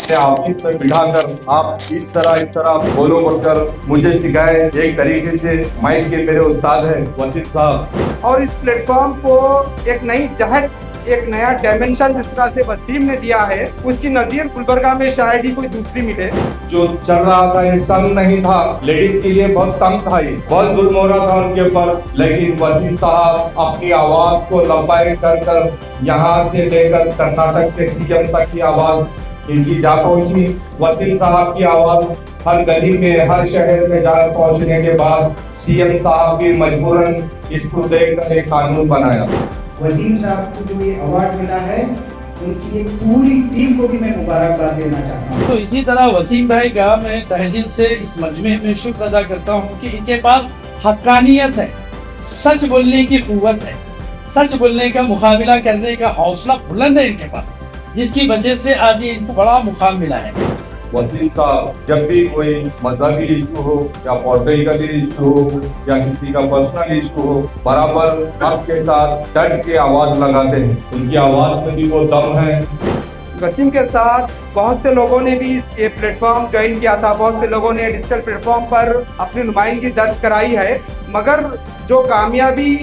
अपने ऑफिस में बिठाकर आप इस तरह बोलो बोलकर मुझे सिखाए। एक तरीके से माइक के मेरे उस्ताद हैं वसीम साहब। और इस प्लेटफॉर्म को एक नई जहत, एक नया डायमेंशन जिस तरह से वसीम ने दिया है, उसकी नजीर गुलबर्गा में शायद ही कोई दूसरी मिले। जो चल रहा था ये संग नहीं था, लेडीज के लिए बहुत तंग था, ये बहुत जुल्म हो रहा था उनके ऊपर, लेकिन वसीम साहब अपनी आवाज को लंबाई कर यहाँ से लेकर कर्नाटक के सीएम तक की आवाज इनकी जा पहुंची। वसीम साहब की आवाज हर गली में, हर शहर में जा पहुंचने के बाद सीएम साहब भी मजबूरन इसको देखकर एक कानून बनाया। वसीम साहब को जो ये अवार्ड मिला है, उनकी एक पूरी टीम को भी मैं मुबारकबाद देना चाहता हूँ। तो इसी तरह वसीम भाई का मैं तहे दिल से इस मजमे में शुक्र अदा करता हूँ कि इनके पास हक्कानियत है, सच बोलने की कुव्वत है, सच बोलने का मुकाबला करने का हौसला बुलंद है इनके पास, जिसकी वजह से आज ये इनको बड़ा मुकाम मिला है। वसीम साहब जब भी कोई मजहबी इशू हो या पॉलिटिकल इशू हो या किसी का पर्सनल इशू हो, बराबर आपके साथ डट के आवाज लगाते हैं। उनकी आवाज में भी वो दम है। वसीम के साथ बहुत से लोगों ने भी ये प्लेटफॉर्म ज्वाइन किया था, बहुत से लोगों ने डिजिटल प्लेटफॉर्म पर अपनी नुमाइंदगी दर्ज कराई है, मगर जो कामयाबी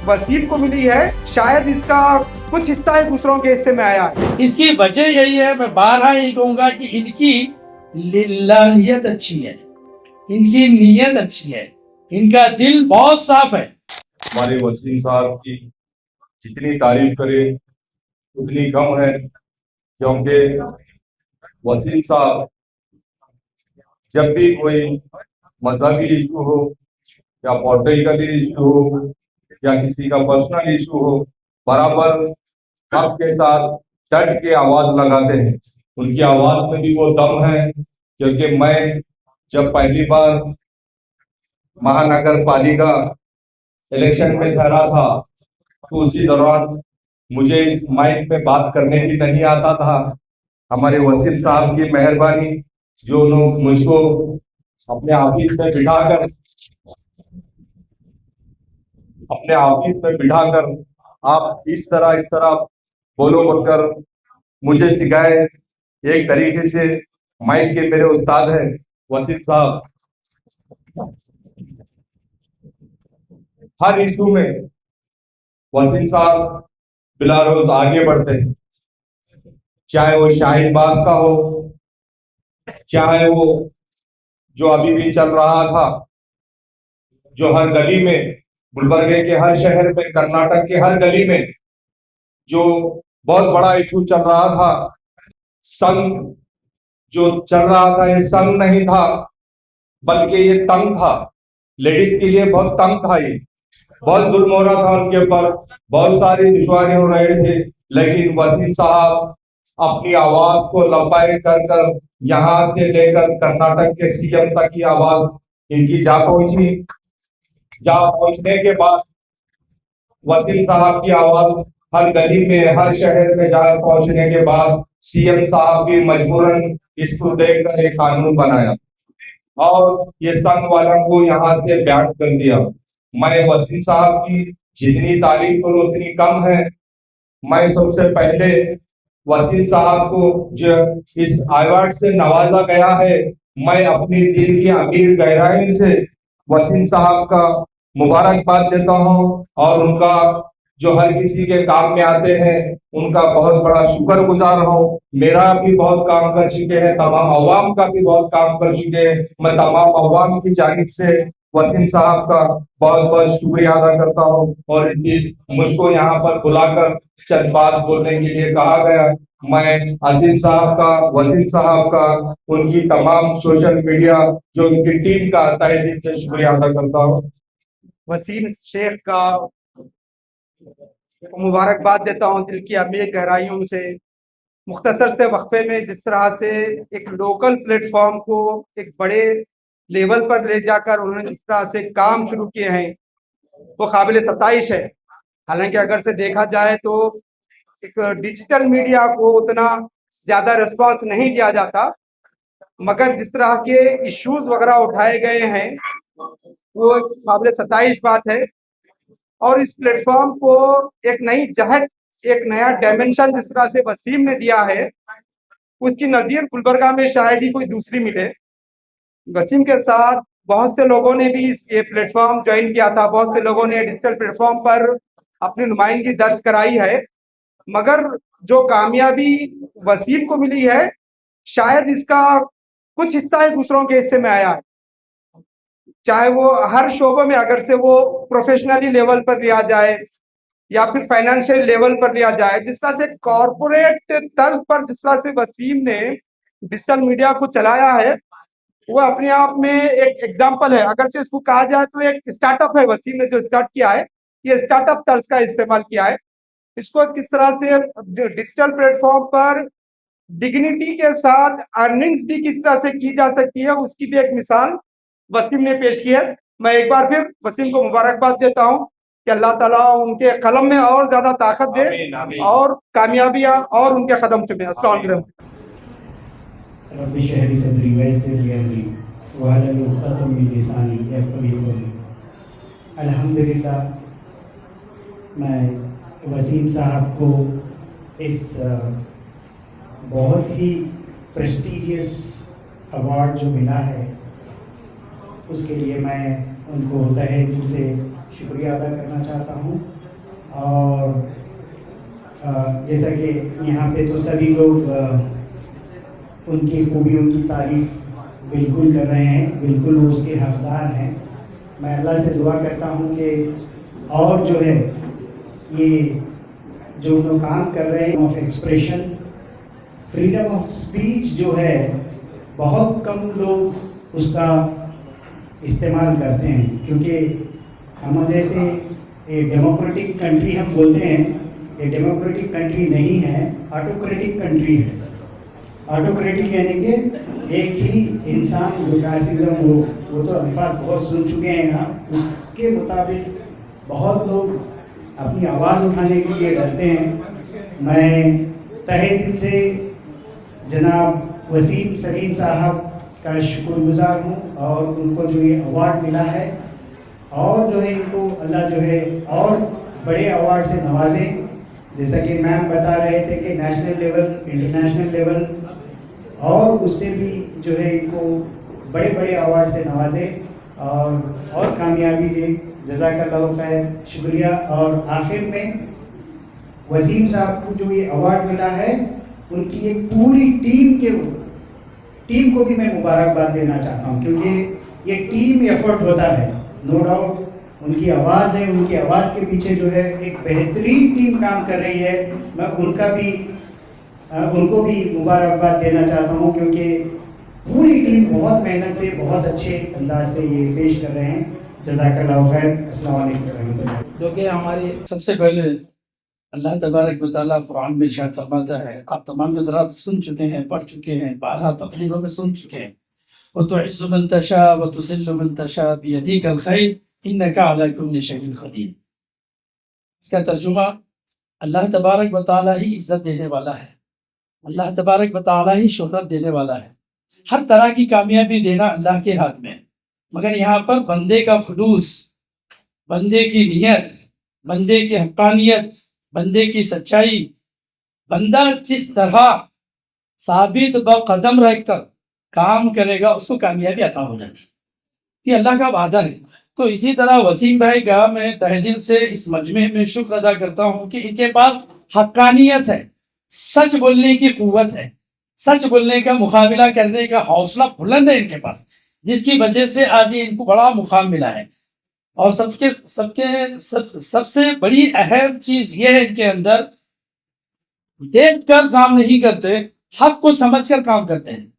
वसीम को मिली है, शायद इसका कुछ हिस्सा है दूसरों के हिस्से में आया है। इसकी वजह यही है, मैं बारहा यही कहूंगा कि इनकी लिल्लाहियत अच्छी है, इनकी नीयत अच्छी है, इनका दिल बहुत साफ है। हमारे वसीम साहब की जितनी तारीफ करे उतनी कम है, क्योंकि वसीम साहब जब भी कोई मजहबी इशू हो या पॉलिटिकल इशू हो या किसी का पर्सनल इशू हो, बराबर आपके साथ डट के आवाज लगाते हैं। उनकी आवाज में भी वो दम है, क्योंकि मैं जब पहली बार महानगर पालिका इलेक्शन में खड़ा था, तो उसी दौरान मुझे इस माइक में बात करने भी नहीं आता था। हमारे वसीम साहब की मेहरबानी, जो लोग मुझको अपने ऑफिस में बिठाकर आप इस तरह बोलो बोलकर मुझे सिखाए। एक तरीके से माइक के मेरे उस्ताद हैं वसीम साहब। हर इशू में वसीम साहब बिला रोज आगे बढ़ते हैं, चाहे वो शाहीन बाग का हो, चाहे वो जो अभी भी चल रहा था, जो हर गली में, गुलबर्गे के हर शहर में, कर्नाटक के हर गली में जो बहुत बड़ा इशू चल रहा था, संघ जो चल रहा था ये संघ नहीं था, बल्कि ये तंग था। लेडीज के लिए बहुत तंग था, ये बहुत जुल्म हो रहा था उनके ऊपर, बहुत सारी दुश्वारी हो रहे थे, लेकिन वसीम साहब अपनी आवाज को लंबाई कर यहाँ से लेकर कर्नाटक के सीएम तक की आवाज इनकी जा पहुंची। जा पहुंचने के बाद वसीम साहब की आवाज हर गली में, हर शहर में जा पहुंचने के बाद सीएम साहब भी मजबूरन इसको देखकर एक कानून बनाया और ये संघ वालों को यहाँ से बैट कर दिया। मैं वसीम साहब की जितनी तारीफ करूं उतनी कम है। मैं सबसे पहले वसीम साहब को जो इस अवार्ड से नवाजा गया है, मैं अपनी दिल की अमीर गहराई से वसीम साहब का मुबारकबाद देता हूं और उनका जो हर किसी के काम में आते हैं उनका बहुत बड़ा शुक्रगुजार हूं। मेरा भी बहुत काम कर चुके हैं, तमाम अवाम का भी बहुत काम कर चुके हैं। मैं तमाम अवाम की जानिब से वसीम साहब का बहुत बहुत शुक्रिया अदा करता हूँ और मुझको यहाँ पर बुलाकर चंद बात बोलने के लिए कहा गया। मैं अजीम साहब का, वसीम साहब का, उनकी तमाम सोशल मीडिया जो उनकी टीम का तहे दिल से शुक्रिया अदा करता हूँ। वसीम शेख का मुबारकबाद देता हूँ दिल की अमीर गहराइयों से। मुख्तसर से वक्फे में जिस तरह से एक लोकल प्लेटफॉर्म को एक बड़े लेवल पर ले जाकर उन्होंने जिस तरह से काम शुरू किए हैं, वो काबिल सताइश है। हालांकि अगर से देखा जाए तो एक डिजिटल मीडिया को उतना ज्यादा रिस्पांस नहीं दिया जाता, मगर जिस तरह के इश्यूज वगैरह उठाए गए हैं, वो एक काबिल सताइश बात है। और इस प्लेटफॉर्म को एक नई जहत, एक नया डायमेंशन जिस तरह से वसीम ने दिया है, उसकी नज़ीर गुलबर्गा में शायद ही कोई दूसरी मिले। वसीम के साथ बहुत से लोगों ने भी ये प्लेटफॉर्म ज्वाइन किया था, बहुत से लोगों ने डिजिटल प्लेटफॉर्म पर अपनी नुमाइंदगी दर्ज कराई है, मगर जो कामयाबी वसीम को मिली है शायद इसका कुछ हिस्सा ही दूसरों के हिस्से में आया है। चाहे वो हर शोबे में, अगर से वो प्रोफेशनली लेवल पर लिया जाए या फिर फाइनेंशियल लेवल पर लिया जाए, जिस तरह से कॉरपोरेट तर्ज पर जिस तरह से वसीम ने डिजिटल मीडिया को चलाया है, वो अपने आप में एक एग्जाम्पल है। अगर से इसको कहा जाए तो एक स्टार्टअप है, वसीम ने जो स्टार्ट किया है ये स्टार्टअप तर्ज का इस्तेमाल किया है। इसको किस तरह से डिजिटल प्लेटफॉर्म पर डिग्निटी के साथ अर्निंग्स भी किस तरह से की जा सकती है, उसकी भी एक मिसाल वसीम ने पेश की है। मैं एक बार फिर वसीम को मुबारकबाद देता हूं कि अल्लाह ताला उनके कलम में और ज्यादा ताकत दे और कामयाबियां और उनके कदम चुमे। अस्सलाम वालेकुम। रब्बि शहरी सदरी वयस्सिर ली अमरी वहलुल उक़दतम मिन लिसानी यफ़क़हू क़ौली। अल्हम्दुलिल्लाह, मैं वसीम साहब को इस बहुत ही प्रेस्टीजियस अवार्ड जो मिला है उसके लिए मैं उनको तहे दिल से शुक्रिया अदा करना चाहता हूँ। और जैसा कि यहाँ पे तो सभी लोग उनकी खूबियों की तारीफ बिल्कुल कर रहे हैं, बिल्कुल वो उसके हकदार हैं। मैं अल्लाह से दुआ करता हूँ कि और जो है ये जो लोग काम कर रहे हैं of expression, freedom of speech जो है बहुत कम लोग उसका इस्तेमाल करते हैं, क्योंकि हम जैसे ये डेमोक्रेटिक कंट्री हम बोलते हैं, ये डेमोक्रेटिक कंट्री नहीं है, ऑटोक्रेटिक कंट्री है। ऑटोक्रेटिक यानी कि एक ही इंसान जो फैसिज्म वो तो अल्फाज बहुत सुन चुके हैं यहाँ, उसके मुताबिक बहुत लोग अपनी आवाज़ उठाने के लिए डरते हैं। मैं तहे दिल से जनाब वसीम सलीम साहब का शुक्रगुजार हूँ और उनको जो ये अवार्ड मिला है, और जो है इनको अल्लाह जो है और बड़े अवार्ड से नवाजे। जैसा कि मैम बता रहे थे कि नेशनल लेवल, इंटरनेशनल लेवल और उससे भी जो है इनको बड़े बड़े अवार्ड से नवाजे और कामयाबी दे। जज़ाकल्लाहु खैर, शुक्रिया। और आखिर में वसीम साहब को जो ये अवार्ड मिला है उनकी एक पूरी टीम को भी मैं मुबारकबाद देना चाहता हूँ, क्योंकि ये टीम एफर्ट होता है, नो डाउट। उनकी आवाज़ है, उनकी आवाज़ के पीछे जो है एक बेहतरीन टीम काम कर रही है। मैं उनको भी मुबारकबाद देना चाहता हूँ, क्योंकि पूरी टीम बहुत मेहनत से, बहुत अच्छे अंदाज से ये पेश कर रहे हैं। जज़ाकल्लाहु खैर। अस्सलाम वालेकुम रहमतुल्लाह। जो कि हमारे सबसे पहले अल्लाह तबारक व तआला कुरान में इरशाद फरमाता है, आप तमाम हज़रात सुन चुके हैं, पढ़ चुके हैं, 12 तक़रीरों में सुन चुके हैं, व तुइज़्ज़ु मन तशा व तुज़िल्लु मन तशा बियदिकल खैर इन्नका अला कुल्लि शैइन क़दीर। इसका तर्जुमा, अल्लाह तबारक व तआला ही इज़्ज़त देने वाला है, अल्लाह तबारक व तआला ही शोहरत देने वाला है, हर तरह की कामयाबी देना अल्लाह के हाथ में है। मगर यहाँ पर बंदे का खुलूस, बंदे की नियत, बंदे की हक़ानियत, बंदे की सच्चाई, बंदा जिस तरह साबित बकदम रहकर काम करेगा उसको कामयाबी अता हो जाती है। ये अल्लाह का वादा है। तो इसी तरह वसीम भाई का मैं तहे दिल से इस मजमे में शुक्र अदा करता हूँ कि इनके पास हक़ानियत है, सच बोलने की कुव्वत है, सच बोलने का मुकाबला करने का हौसला बुलंद है इनके पास, जिसकी वजह से आज ये इनको बड़ा मुकाम मिला है। और सबसे बड़ी अहम चीज ये है इनके अंदर, देख कर काम नहीं करते, हक को समझकर काम करते हैं।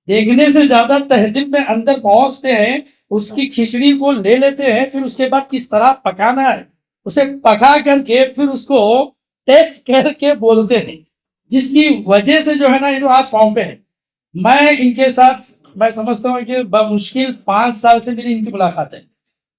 देखने से ज्यादा तहदिल में अंदर पहुंचते हैं, उसकी खिचड़ी को ले लेते हैं, फिर उसके बाद किस तरह पकाना है उसे पका करके फिर उसको टेस्ट करके बोलते हैं, जिसकी वजह से जो है ना ये आज फॉर्म पे है। मैं इनके साथ मैं समझता हूँ कि बमुश्किल 5 साल से मेरी इनकी मुलाकात है।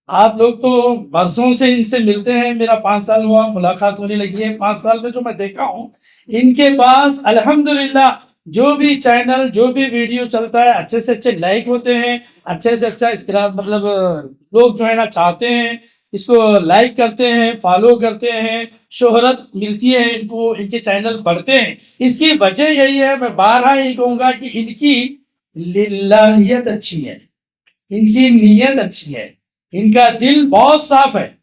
आप लोग तो बरसों से इनसे मिलते हैं, मेरा 5 साल हुआ, मुलाकात होने लगी है। 5 साल में जो मैं देखा हूँ इनके पास अल्हम्दुलिल्लाह जो भी चैनल, जो भी वीडियो चलता है, अच्छे से अच्छे लाइक होते हैं, अच्छे से अच्छा इसका मतलब लोग जो है ना चाहते हैं, इसको लाइक करते हैं, फॉलो करते हैं, शोहरत मिलती है इनको, इनके चैनल बढ़ते हैं। इसकी वजह यही है, मैं बारहा यही कहूँगा कि इनकी लिल्लाहियत अच्छी है, इनकी नीयत अच्छी है, इनका दिल बहुत साफ है।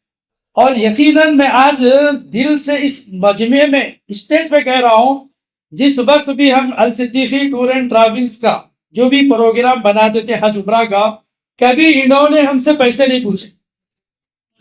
और यकीनन मैं आज दिल से इस मजमे में स्टेज पे कह रहा हूँ, जिस वक्त भी हम अल सिद्दीकी टूर एंड ट्रैवल्स का जो भी प्रोग्राम बनाते थे हज उम्रा का, कभी इन्होंने हमसे पैसे नहीं पूछे।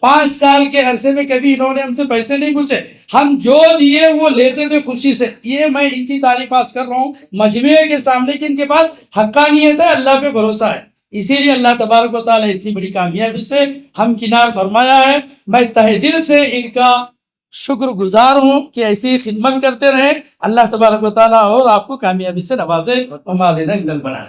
5 साल के अरसे में कभी इन्होंने हमसे पैसे नहीं पूछे, हम जो दिए वो लेते थे खुशी से। ये मैं इनकी तारीफ आज कर रहा हूँ मजमे के सामने कि इनके पास हक्कानियत है, अल्लाह पे भरोसा है। इसीलिए अल्लाह तबारक व तआला इतनी बड़ी कामयाबी से हम किनार फरमाया है। मैं तहे दिल से इनका शुक्रगुजार हूँ कि ऐसी खिदमत करते रहे। अल्लाह तबारक व तआला और आपको कामयाबी से नवाजे और मालिना बनाए।